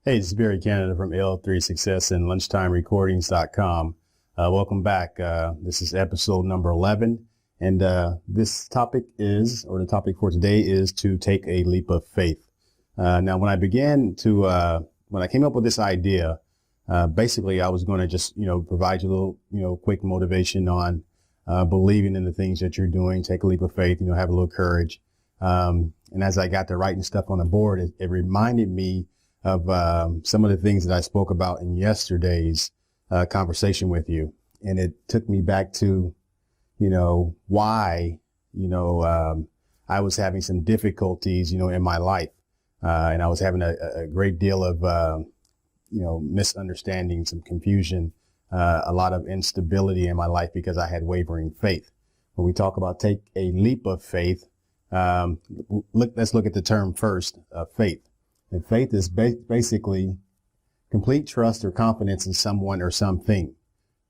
Hey, this is Barry Canada from L3 Success and LunchtimeRecordings.com. Welcome back. This is episode number 11. And this topic is, or the topic for today is to take a leap of faith. Now, when I came up with this idea, basically I was going to just, provide you a little, quick motivation on believing in the things that you're doing. Take a leap of faith, have a little courage. And as I got to writing stuff on the board, it reminded me of some of the things that I spoke about in yesterday's conversation with you. And it took me back to, why, I was having some difficulties, in my life. And I was having a great deal of, misunderstanding, some confusion, a lot of instability in my life because I had wavering faith. When we talk about take a leap of faith, let's look at the term first, faith. And faith is basically complete trust or confidence in someone or something.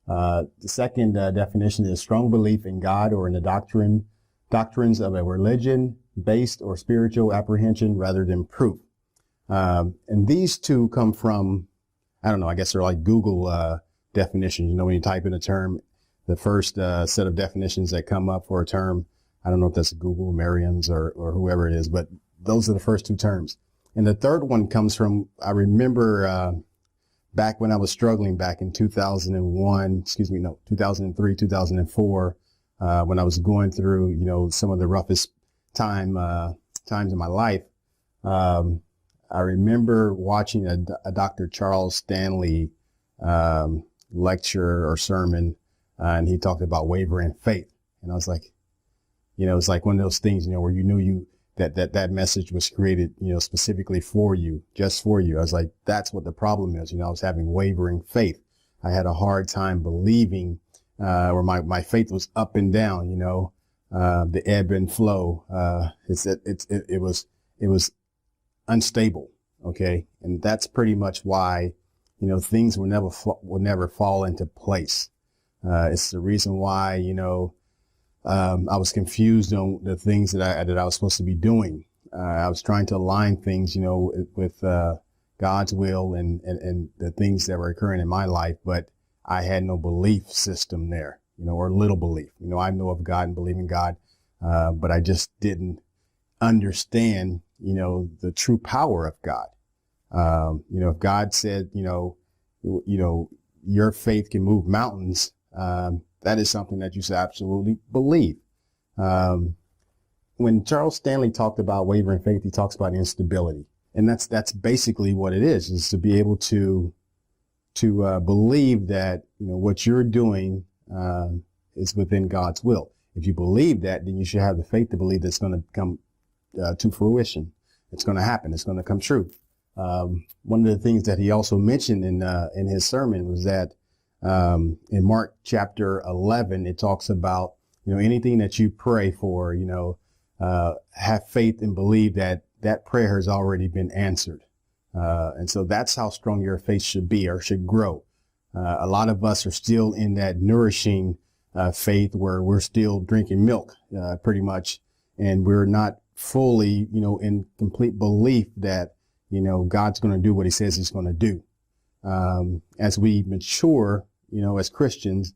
The second definition is strong belief in God or in the doctrines of a religion-based or spiritual apprehension rather than proof. And these two come from, I guess they're like Google definitions. When you type in a term, the first set of definitions that come up for a term, I don't know if that's Google, Merriam's, or whoever it is, but those are the first two terms. And the third one comes from, I remember back when I was struggling back in 2003, 2004, when I was going through, some of the roughest times in my life. I remember watching a Dr. Charles Stanley lecture or sermon, and he talked about wavering faith. And I was like, it's like one of those things, where you knew that message was created, specifically for you, just for you. I was like, that's what the problem is. I was having wavering faith. I had a hard time believing, or my faith was up and down, the ebb and flow. It was unstable. Okay. And that's pretty much why, things will never fall into place. It's the reason why, I was confused on the things that I was supposed to be doing. I was trying to align things, with God's will and the things that were occurring in my life, but I had no belief system there, or little belief. I know of God and believe in God, but I just didn't understand, the true power of God. If God said, your faith can move mountains, that is something that you should absolutely believe. When Charles Stanley talked about wavering faith, he talks about instability. And that's basically what it is to be able to believe that, what you're doing, is within God's will. If you believe that, then you should have the faith to believe that's going to come, to fruition. It's going to happen. It's going to come true. One of the things that he also mentioned in his sermon was that, in Mark chapter 11, it talks about, anything that you pray for, have faith and believe that that prayer has already been answered. And so that's how strong your faith should be or should grow. A lot of us are still in that nourishing, faith where we're still drinking milk, pretty much. And we're not fully, in complete belief that, God's going to do what he says he's going to do. As we mature, as Christians,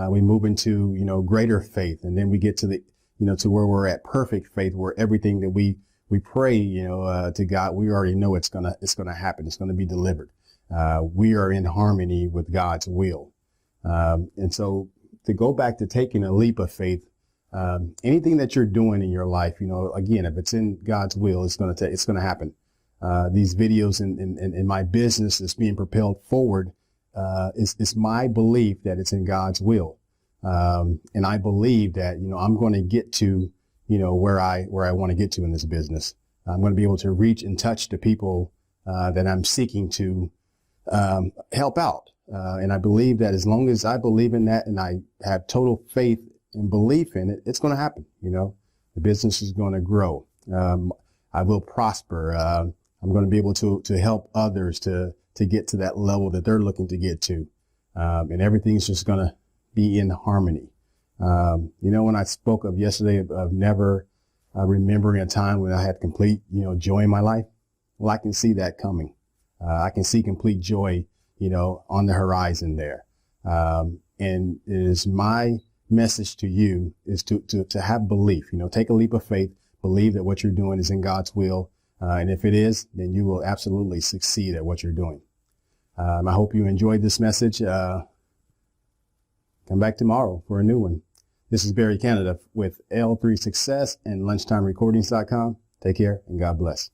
we move into, greater faith. And then we get to to where we're at perfect faith, where everything that we pray, to God, we already know it's going to happen. It's going to be delivered. We are in harmony with God's will. And so to go back to taking a leap of faith, anything that you're doing in your life, again, if it's in God's will, it's going to happen. These videos in my business is being propelled forward. It's my belief that it's in God's will. And I believe that, I'm going to get to, where I want to get to in this business. I'm going to be able to reach and touch the people, that I'm seeking to, help out. And I believe that as long as I believe in that and I have total faith and belief in it, it's going to happen. The business is going to grow. I will prosper. I'm going to be able to help others to get to that level that they're looking to get to. And everything's just going to be in harmony. When I spoke of yesterday of never remembering a time when I had complete, joy in my life, well, I can see that coming. I can see complete joy, on the horizon there. And it is my message to you is to have belief, take a leap of faith, believe that what you're doing is in God's will. And if it is, then you will absolutely succeed at what you're doing. I hope you enjoyed this message. Come back tomorrow for a new one. This is Barry Canada with L3 Success and LunchtimeRecordings.com. Take care and God bless.